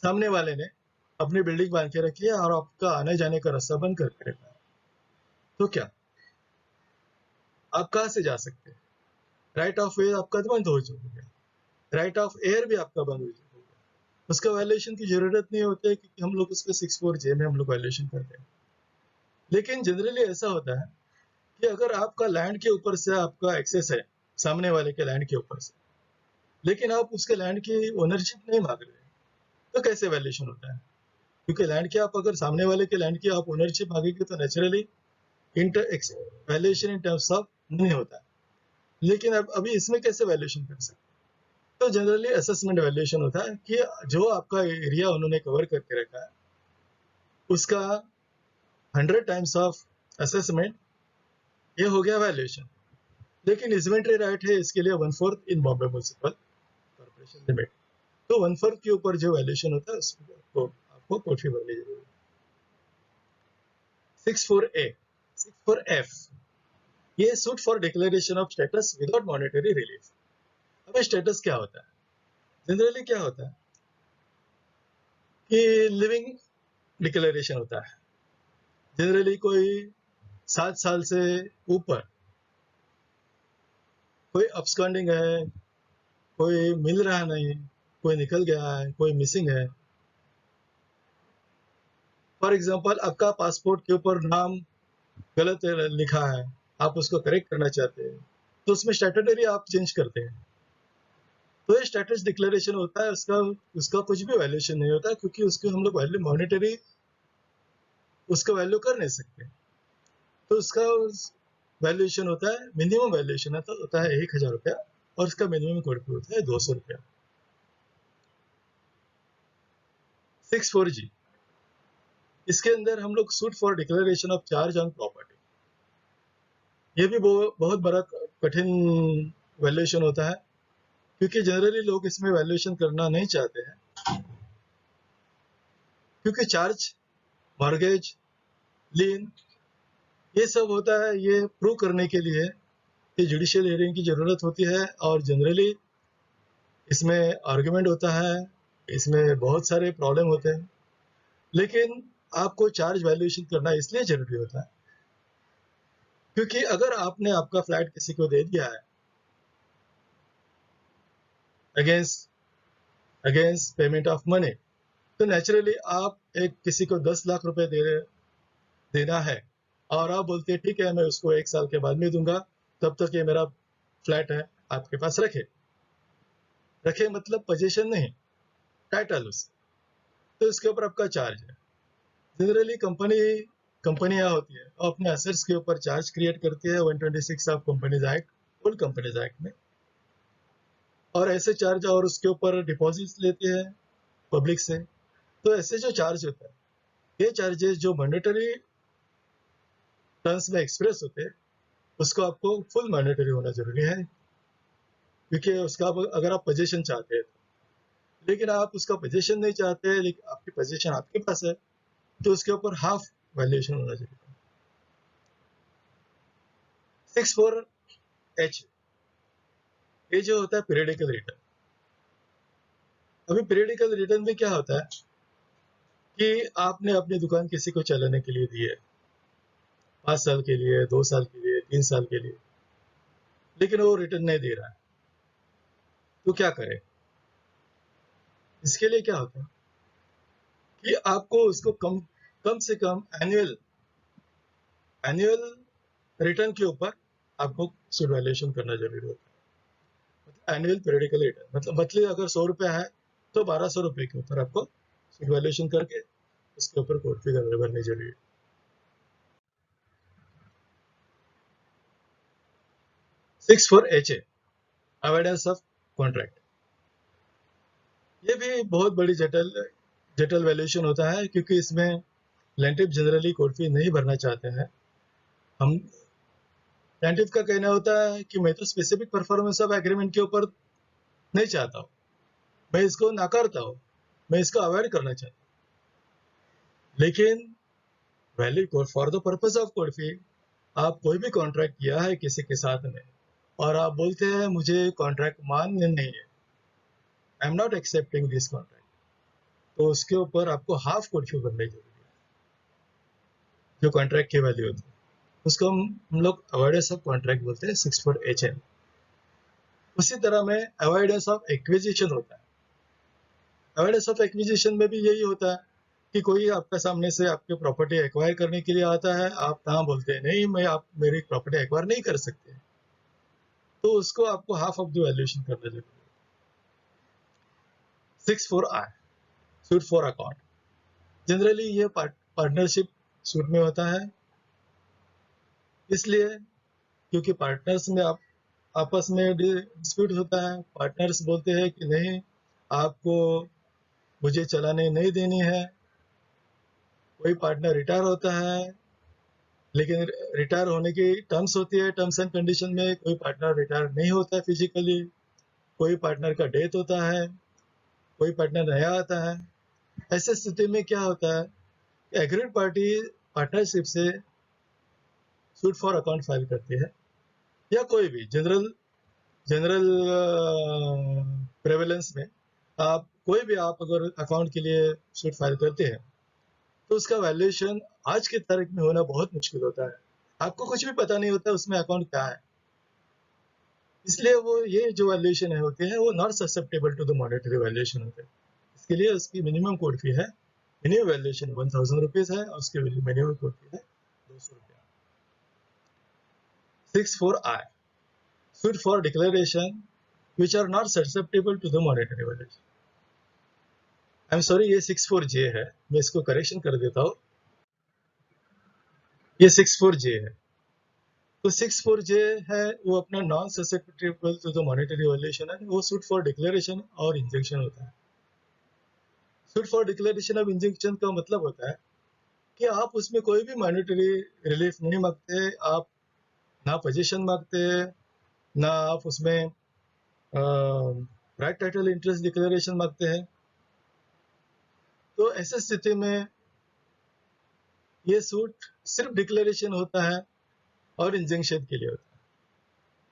Speaker 1: सामने वाले ने अपनी बिल्डिंग बांध के रखी है और आपका आने जाने का रास्ता बंद करके रखा है, तो क्या आप कहाँ से जा सकते हैं? राइट ऑफ वे आपका बंद हो चुका है, राइट ऑफ एयर भी आपका बंद हो चुका है। उसका वैल्यूएशन की जरूरत नहीं होती है, क्योंकि हम लोग उसके 64J में हम लोग वैल्यूएशन करते हैं। लेकिन जनरली ऐसा होता है कि अगर आपका लैंड के ऊपर से आपका एक्सेस है सामने वाले के लैंड के ऊपर से, लेकिन आप उसके लैंड की ओनरशिप नहीं मांग रहे, तो कैसे वैल्यूएशन होता है? क्योंकि लैंड की आप अगर सामने वाले के लैंड की आप ओनरशिप मांगेंगे तो naturally valuation in terms of नहीं होता है। लेकिन अब अभी इसमें कैसे वैल्यूएशन कर सकते हैं? तो जनरली असेसमेंट वैल्यूएशन होता है कि जो आपका एरिया उन्होंने कवर करके रखा है उसका 100 टाइम्स ऑफ असेसमेंट, ये हो गया वैल्यूएशन। लेकिन इन्वेंटरी राइट है इसके लिए 1/4 इन बॉम्बे म्युनिसिपल कॉर्पोरेशन लिमिट, तो 1/4 के ऊपर जो वैल्यूएशन होता है उसको आपको कोठी भरनी जरूरी है। 64A 64F, ये suit for declaration of status without monetary relief. अब स्टेटस क्या होता है? जनरली क्या होता है कि लिविंग डिक्लेरेशन होता है। जनरली कोई 7 साल से ऊपर कोई अपस्कॉन्डिंग है, कोई मिल रहा नहीं, कोई निकल गया है, कोई मिसिंग है। फॉर एग्जांपल आपका पासपोर्ट के ऊपर नाम गलत लिखा है, आप उसको करेक्ट करना चाहते हैं, तो उसमें स्टैट्यूटरी आप चेंज करते हैं, तो ये स्टेटस डिक्लेरेशन होता है। उसका उसका कुछ भी वैल्यूएशन नहीं होता क्योंकि उसको हम लोग वैल्यू मॉनेटरी उसका वैल्यू कर नहीं सकते। तो उसका वैल्यूएशन होता है, मिनिमम वैल्यूएशन होता है 1000 रुपया और उसका मिनिमम कोड होता है 200 रुपया। 64G, इसके अंदर हम लोग suit for declaration of charge on property, ये भी बहुत बड़ा कठिन वैल्यूएशन होता है क्योंकि जनरली लोग इसमें वैल्यूएशन करना नहीं चाहते हैं, क्योंकि चार्ज, मॉर्गेज, लीन, ये सब होता है, ये प्रूव करने के लिए कि जुडिशियल हियरिंग की जरूरत होती है और जनरली इसमें आर्गुमेंट होता है, इसमें बहुत सारे प्रॉब्लम होते हैं। लेकिन आपको चार्ज वैल्यूएशन करना इसलिए जरूरी होता है क्योंकि अगर आपने आपका फ्लैट किसी को दे दिया है अगेंस्ट पेमेंट ऑफ मनी, तो नेचुरली आप एक किसी को 10 लाख रुपए देना है और आप बोलते हैं ठीक है मैं उसको 1 साल के बाद में दूंगा, तब तक ये मेरा फ्लैट है आपके पास रखे मतलब पोजीशन नहीं, टाइटल उस, तो इसके ऊपर आपका चार्ज है। जनरली कंपनियां होती है और अपने एसेट्स के ऊपर चार्ज क्रिएट करती है 126 of companies act, old companies act में, और ऐसे चार्ज और उसके ऊपर डिपॉजिट्स लेते हैं पब्लिक से। तो ऐसे जो चार्ज होता है, ये चार्जेस जो मैंडेटरी टर्म्स में एक्सप्रेस होते हैं उसको आपको फुल मैंडेटरी होना जरूरी है क्योंकि उसका अगर आप पोजीशन चाहते हैं, लेकिन आप उसका पोजीशन नहीं चाहते, लेकिन आपकी पोजीशन आपके पास है, तो उसके ऊपर हाफ वैल्यूएशन होना चाहिए। 64H, ये जो होता है पीरियडिकल रिटर्न। अभी पीरियडिकल रिटर्न में क्या होता है कि आपने अपनी दुकान किसी को चलाने के लिए दी है, 5 साल के लिए, 2 साल के लिए, 3 साल के लिए, लेकिन वो रिटर्न नहीं दे रहा है, तो क्या करें? इसके लिए क्या होता है कि आपको उसको कम से कम एनुअल रिटर्न के ऊपर आपको सूट वैल्यूएशन करना जरूरी होता है। एनुअल पीरियडिकल रिटर्न मतलब मंथली अगर 100 रुपया है तो 1200 रुपए के ऊपर आपको सूट वैल्यूएशन करके उसके ऊपर कोर्ट फी भरनी जरूरी है। 64HA, अवॉइडेंस ऑफ कॉन्ट्रैक्ट, ये भी बहुत बड़ी जटिल वैल्यूएशन होता है क्योंकि इसमें प्लेंटिफ जनरली कोर्ट फी नहीं भरना चाहते हैं। हम प्लेंटिफ का कहना होता है कि मैं तो स्पेसिफिक परफॉर्मेंस ऑफ एग्रीमेंट के ऊपर नहीं चाहता हूँ, मैं इसको नाकारता हूँ, मैं इसको अवॉइड करना चाहता हूँ। लेकिन value for the purpose of court fee, आप कोई भी कॉन्ट्रैक्ट किया है किसी के साथ में और आप बोलते हैं मुझे कॉन्ट्रैक्ट मान्य नहीं है, I am not accepting this contract, तो उसके ऊपर आपको हाफ कोर्ट फी भरनी जरूरी है, जो कॉन्ट्रैक्ट की वैल्यू होती है उसको हम लोग अवॉइडेंस ऑफ कॉन्ट्रैक्ट बोलते हैं, 64HN। उसी तरह में अवॉइडेंस ऑफ एक्विजिशन होता है। अवॉइडेंस ऑफ एक्विजिशन में भी यही होता है कि कोई आपके सामने से आपके प्रॉपर्टी एक्वायर करने के लिए आता है, आप कहाँ बोलते हैं नहीं मैं आप मेरी प्रॉपर्टी एक्वायर नहीं कर सकते, तो उसको आपको हाफ ऑफ द वैल्यूएशन करना जरूरी है। 6(4)(I) suit for account. Generally ये पार्टनरशिप सूट में होता है, इसलिए क्योंकि पार्टनर्स में आप आपस में डिस्प्यूट होता है। पार्टनर्स बोलते हैं कि नहीं, आपको मुझे चलाने नहीं देनी है। कोई पार्टनर रिटायर होता है, लेकिन रिटायर होने की टर्म्स होती है, टर्म्स एंड कंडीशन में कोई पार्टनर रिटायर नहीं होता है फिजिकली। कोई पार्टनर का डेथ होता है, कोई पार्टनर नया आता है। ऐसे स्थिति में क्या होता है, एग्रीड पार्टी पार्टनरशिप से सूट फॉर अकाउंट फाइल करती है, या कोई भी जनरल जनरल प्रेवलेंस में आप कोई भी आप अगर अकाउंट के लिए सूट फाइल करते हैं, तो उसका वैल्यूएशन आज की तारीख में होना बहुत मुश्किल होता है। आपको कुछ भी पता नहीं होता उसमें अकाउंट क्या है, इसलिए वो ये जो वैल्यूएशन है होते हैं वो not susceptible to the monetary valuation होते हैं। इसके लिए उसकी मिनिमम कोड फी है, मिनिमम वैल्यूएशन 1000 रुपीज है और उसके मिनिमम कोड फी है 200 रुपया। 6(4)(I) suit for declaration which are not susceptible to the monetary valuation. I am sorry, ये 6(4)(J) है, मैं इसको करेक्शन कर देता हूँ, ये 6(4)(J) है। तो 6(4)(J) है वो अपना non susceptible to the monetary valuation है, वो सूट फॉर डिक्लेरेशन और इंजेक्शन होता है। Suit for declaration of injection का मतलब होता है कि आप उसमें कोई भी मॉनेटरी रिलीफ नहीं मांगते, आप ना पोजीशन मांगते, ना आप उसमें राइट टाइटल इंटरेस्ट डिक्लेरेशन मांगते हैं। तो ऐसे स्थिति में ये सूट सिर्फ डिक्लेरेशन होता है और इंजेक्शन के लिए होता है।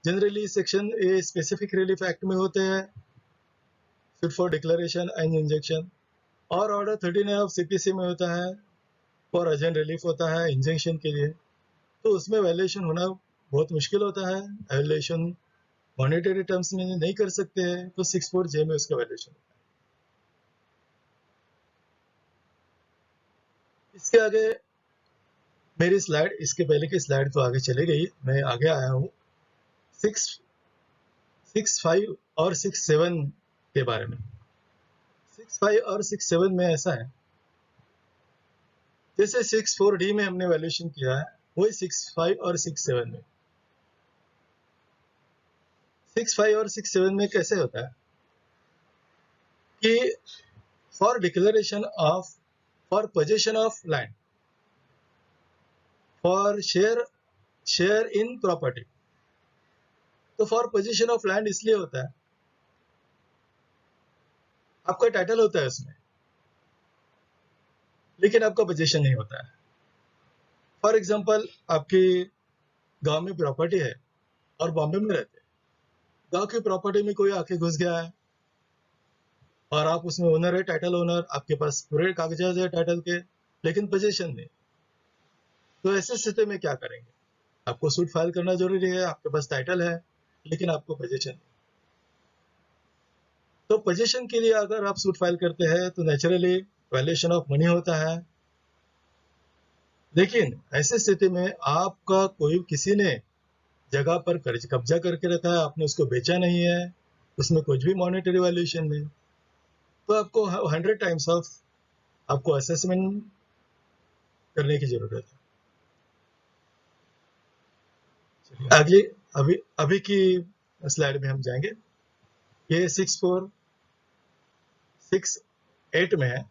Speaker 1: Generally section a specific relief act में होते हैं, suit for declaration and injection, और ऑर्डर 39 ऑफ सीपीसी में होता है, फॉर अर्जेंट रिलीफ होता है इंजेक्शन के लिए। तो उसमें वैल्यूएशन होना बहुत मुश्किल होता है, वैल्यूएशन मॉनेटरी टर्म्स में नहीं कर सकते हैं, तो 6(4)(J) में उसका वैल्यूएशन होता है। इसके आगे मेरी स्लाइड, इसके पहले की स्लाइड तो आगे चली गई, मैं आगे आया हूँ 6.5 और 6.7 के बारे में। 6.5 और 6.7 में ऐसा है, जैसे 6(4)(D) में हमने वैल्यूएशन किया है, वही 6.5 और 6.7 में। 6.5 और 6.7 में कैसे होता है कि for declaration of, for possession of land, for share in property. तो फॉर पोजीशन ऑफ लैंड इसलिए होता है, आपका टाइटल होता है उसमें, लेकिन आपका पोजीशन नहीं होता है। फॉर एग्जांपल, आपकी गांव में प्रॉपर्टी है और बॉम्बे में रहते हैं। गांव की प्रॉपर्टी में कोई आके घुस गया है और आप उसमें ओनर है, टाइटल ओनर, आपके पास पूरे कागजात है टाइटल के, लेकिन पोजीशन नहीं। तो ऐसे स्थिति में क्या करेंगे, आपको सूट फाइल करना जरूरी है, आपके पास टाइटल है लेकिन आपको पोजीशन नहीं। तो पोजीशन के लिए अगर आप सूट फाइल करते हैं तो नेचुरली वैल्यूएशन ऑफ मनी होता है, लेकिन ऐसी स्थिति में आपका कोई किसी ने जगह पर कब्जा करके रखा है, आपने उसको बेचा नहीं है, उसमें कुछ भी मॉनेटरी वैल्यूएशन नहीं, तो आपको 100 टाइम्स ऑफ आपको असेसमेंट करने की जरूरत है। अगली अभी अभी की स्लाइड में हम जाएंगे, ये 6.4.6.8 में है।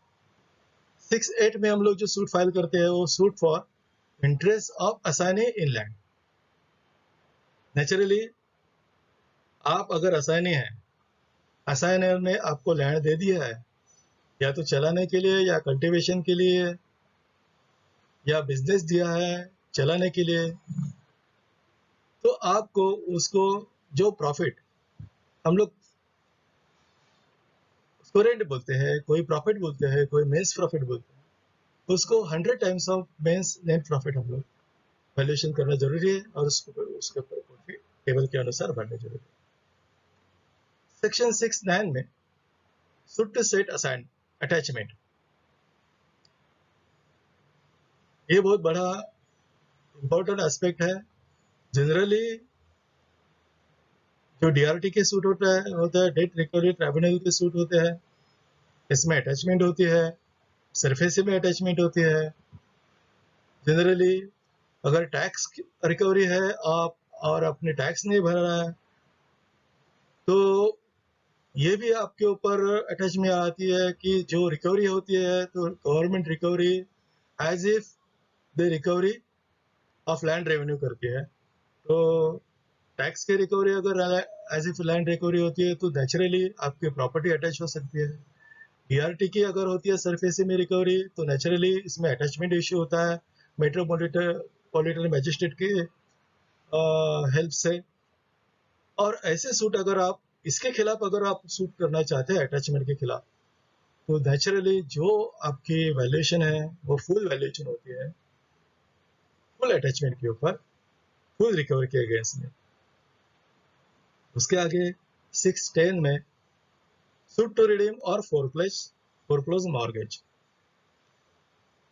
Speaker 1: 6.8 में हम लोग जो सूट फाइल करते हैं वो suit for interest of assignee in land. Naturally आप अगर असाइनी है, असाइनर ने आपको लैंड दे दिया है, या तो चलाने के लिए या कल्टीवेशन के लिए, या बिजनेस दिया है चलाने के लिए, तो आपको उसको जो प्रॉफिट, हम लोग उसको रेंट बोलते हैं, कोई प्रॉफिट बोलते हैं, कोई मेंस प्रॉफिट बोलते हैं, उसको 100 times of means net profit हम लोग वैल्यूएशन करना जरूरी है, और उसके प्रॉफिट टेबल के अनुसार भरना जरूरी है। सेक्शन 6.9 में suit to set aside attachment, ये बहुत बड़ा इंपॉर्टेंट एस्पेक्ट है। जनरली जो डीआरटी के सूट होता है डेट रिकवरी ट्राइब्यूनल के सूट होते हैं, इसमें अटैचमेंट होती है, सरफेसी में अटैचमेंट होती है। जनरली अगर टैक्स रिकवरी है आप और आपने टैक्स नहीं भरा है तो ये भी आपके ऊपर अटैच में आती है कि जो रिकवरी होती है तो government recovery as if the recovery of land revenue करती है। तो टैक्स की रिकवरी अगर एज इफ लैंड रिकवरी होती है तो नेचुरली आपकी प्रॉपर्टी अटैच हो सकती है। बीआरटी की अगर होती है सरफेसी में रिकवरी तो नेचुरली इसमें अटैचमेंट इश्यू होता है मेट्रोपॉलिटन मैजिस्ट्रेट की हेल्प से। और ऐसे सूट अगर आप इसके खिलाफ अगर आप सूट करना चाहते हैं अटैचमेंट के खिलाफ तो नेचुरली जो आपकी वैल्यूएशन है वो फुल वैल्यूएशन होती है फुल अटैचमेंट के ऊपर फुल रिकवर के अगेंस्ट में। उसके आगे 610 में सूट टू रिडीम और फोरक्लोज मॉर्गेज।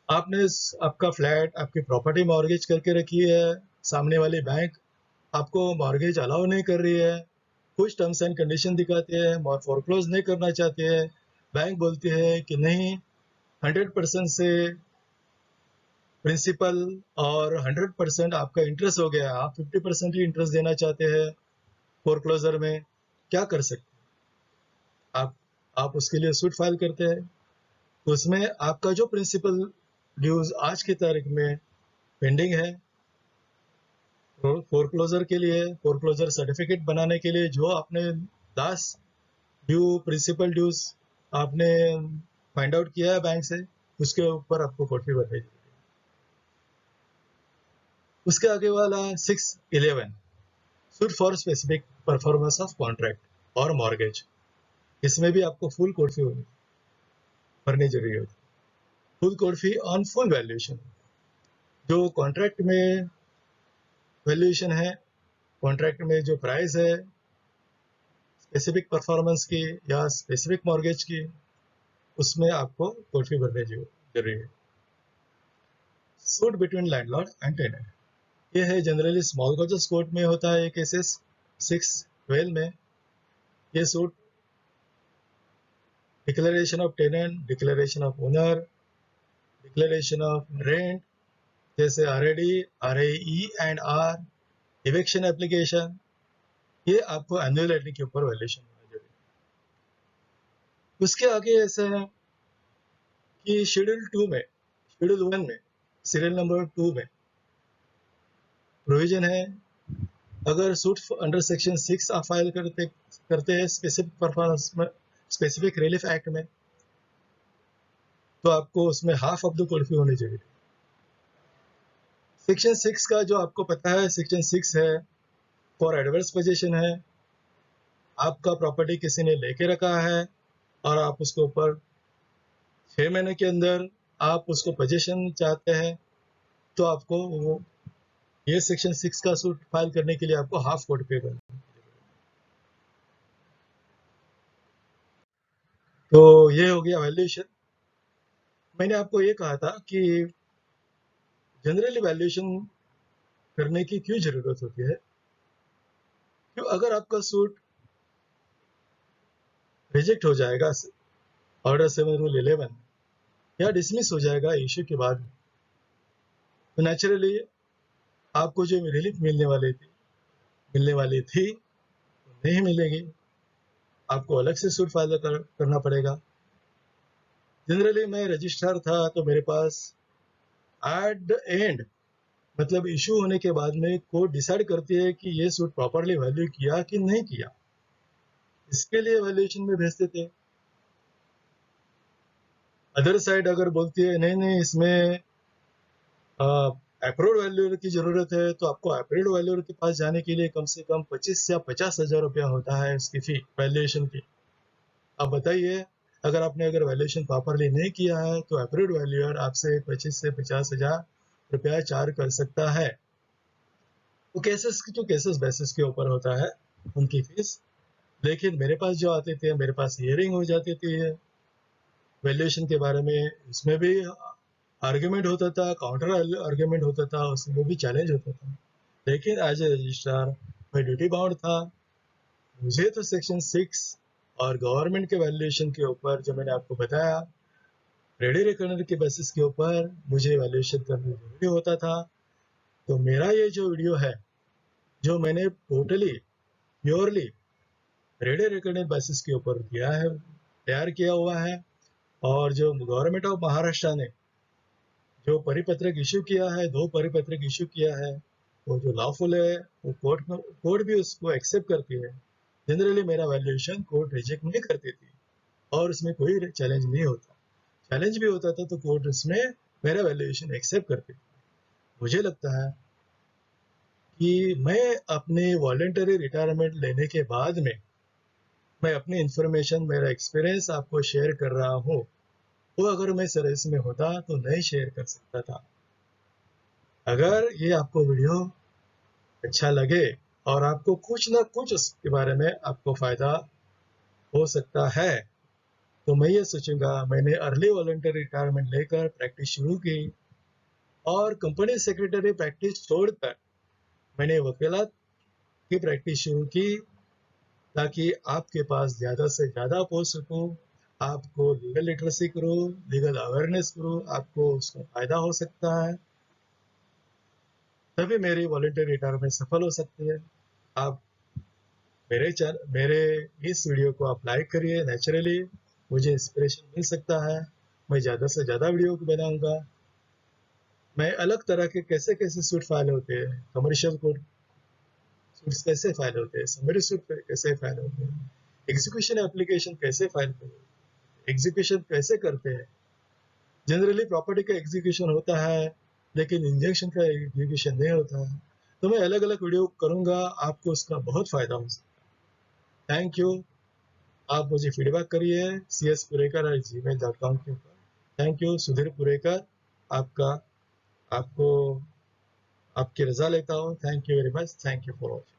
Speaker 1: आपने आपका फ्लैट आपकी प्रॉपर्टी मॉर्गेज करके रखी है, सामने वाली बैंक आपको मॉर्गेज अलाउ नहीं कर रही है, कुछ टर्म्स एंड कंडीशन दिखाते हैं, फोरक्लोज नहीं करना चाहते हैं, बैंक बोलती है कि नहीं 100% से प्रिंसिपल और 100% आपका इंटरेस्ट हो गया, आप 50% ही इंटरेस्ट देना चाहते हैं फोरक्लोजर में, क्या कर सकते हैं आप उसके लिए सूट फाइल करते हैं। तो उसमें आपका जो प्रिंसिपल ड्यूज आज की तारीख में पेंडिंग है फोरक्लोजर के लिए, फोरक्लोजर सर्टिफिकेट बनाने के लिए जो आपने लास्ट ड्यू प्रिंसिपल ड्यूज आपने फाइंड आउट किया है बैंक से उसके ऊपर आपको कोर्ट फी भरनी चाहिए। उसके आगे वाला 611 suit for specific performance of contract और मॉर्गेज। इसमें भी आपको फुल कोर्ट फी भरनी जरूरी होती है। Full court fee on full valuation. जो कॉन्ट्रैक्ट में वैल्यूएशन है, कॉन्ट्रैक्ट में जो प्राइस है स्पेसिफिक परफॉर्मेंस की या स्पेसिफिक मॉर्गेज की, उसमें आपको कोर्ट फी भरने जरूरी है। Suit between landlord and tenant, ये है जनरली स्मॉल कॉजेस कोर्ट में होता है केसेस। 612 में ये suit declaration of tenant, declaration of owner, declaration of rent जैसे RAD, RAE and R, eviction application, ये आपको एनुअलिटी के ऊपर वैल्यूएशन होना जरूरी है। उसके आगे ऐसा है कि शेड्यूल 1 में सीरियल नंबर 2 में प्रोविजन है अगर सूट अंडर सेक्शन 6 आप फाइल करते हैं स्पेसिफिक परफॉर्मेंस में स्पेसिफिक रिलीफ एक्ट में तो आपको उसमें half of the court fee होनी चाहिए। सेक्शन 6 का जो आपको पता है सेक्शन 6 है फॉर एडवर्स पोजीशन है, आपका प्रॉपर्टी किसी ने लेके रखा है और आप उसके ऊपर 6 महीने के अंदर आप उसको पोजीशन चाहते हैं तो आपको वो ये सेक्शन 6 का सूट फाइल करने के लिए आपको हाफ कोर्ट पे करना। तो ये हो गया वैल्यूएशन। मैंने आपको ये कहा था कि जनरली वैल्यूएशन करने की क्यों जरूरत होती है, क्यों अगर आपका सूट रिजेक्ट हो जाएगा ऑर्डर 7 रूल 11 या डिसमिस हो जाएगा इश्यू के बाद तो नेचुरली आपको जो रिलीफ मिलने वाली थी नहीं मिलेगी, आपको अलग से सूट फाइल करना पड़ेगा। जनरली मैं रजिस्ट्रार था तो मेरे पास एट द एंड मतलब इशू होने के बाद में कोर्ट डिसाइड करती है कि ये सूट प्रॉपरली वैल्यू किया कि नहीं किया, इसके लिए वैल्यूएशन में भेजते थे। अदर साइड अगर बोलती है नहीं नहीं इसमें अप्रूव्ड वैल्यूअर की जरूरत है तो आपको अप्रूव्ड वैल्यूअर के पास जाने के लिए कम से कम 25 या 50,000 रुपया होता है उसकी फी वैल्यूएशन की। अब बताइए अगर वैल्यूएशन प्रॉपरली नहीं किया है तो अप्रूव्ड वैल्यूअर आपसे 25 से 50,000 रुपया चार्ज कर सकता है। वो केसेस बेसिस के ऊपर होता है उनकी फीस। लेकिन मेरे पास जो आते थे मेरे पास हियरिंग हो जाती थी वैल्यूएशन के बारे में, उसमें भी आर्ग्यूमेंट होता था, काउंटर आर्ग्यूमेंट होता था, उसमें भी चैलेंज होता था। लेकिन एज ए रजिस्ट्रार मैं ड्यूटी बाउंड था, मुझे तो सेक्शन 6 और गवर्नमेंट के वैल्यूएशन के ऊपर जो मैंने आपको बताया, रेडी रिकॉर्डर के बेसिस के ऊपर मुझे वैल्यूएशन करना जरूरी होता था। तो मेरा ये जो वीडियो है, जो मैंने totally purely ready recorder basis के ऊपर दिया है, तैयार किया हुआ है, और जो गवर्नमेंट ऑफ महाराष्ट्र ने जो परिपत्रक इशू किया है, 2 परिपत्रक इशू किया है, वो जो लॉफुल है, वो कोर्ट भी उसको एक्सेप्ट करती है। जनरली मेरा वैल्यूएशन कोर्ट रिजेक्ट नहीं करती थी, और उसमें कोई चैलेंज नहीं होता। चैलेंज भी होता था तो कोर्ट उसमें मेरा वैल्यूएशन एक्सेप्ट करती थी। मुझे लगता है कि मैं अपने वॉलंटरी रिटायरमेंट लेने के बाद में मैं अपनी इंफॉर्मेशन, मेरा एक्सपीरियंस आपको शेयर कर रहा हूँ, वो अगर मैं सर्विस में होता तो नहीं शेयर कर सकता था। अगर ये आपको वीडियो अच्छा लगे और आपको कुछ ना कुछ उसके बारे में आपको फायदा हो सकता है, तो मैं ये सोचूंगा, मैंने अर्ली वॉलंटरी रिटायरमेंट लेकर प्रैक्टिस शुरू की, और कंपनी सेक्रेटरी प्रैक्टिस छोड़कर मैंने वकीलात की प्रैक्टिस शुरू की, ताकि आपके पास ज़्यादा से ज़्यादा पहुंच सकूं, आपको लीगल लिटरेसी करूं, लीगल अवेयरनेस करूं, आपको उसका फायदा हो सकता है, तभी मेरी वॉलंटरी रिटायरमेंट सफल हो सकती है। आप मेरे इस वीडियो को आप लाइक करिए, नेचुरली मुझे इंस्पिरेशन मिल सकता है, मैं ज़्यादा से ज़्यादा वीडियो बनाऊंगा। मैं अलग तरह के कैसे कैसे सूट फाइल होते हैं, कमर्शियल कोर्ट सूट्स कैसे फाइल होते हैं, समरी सूट कैसे फाइल होते हैं, एग्जीक्यूशन एप्लीकेशन कैसे फाइल करते हैं, एग्जीक्यूशन कैसे करते हैं। जनरली प्रॉपर्टी का एग्जीक्यूशन होता है, लेकिन इंजेक्शन का एग्जीक्यूशन नहीं होता है। तो मैं अलग अलग वीडियो करूंगा, आपको उसका बहुत फायदा हो सकता है। Thank you. आप मुझे फीडबैक करिए cspurekar@gmail.com के ऊपर। Thank you Sudhir Purekar. आपका आपको आपकी रजा लेता हूँ। Thank you very much. Thank you for watching.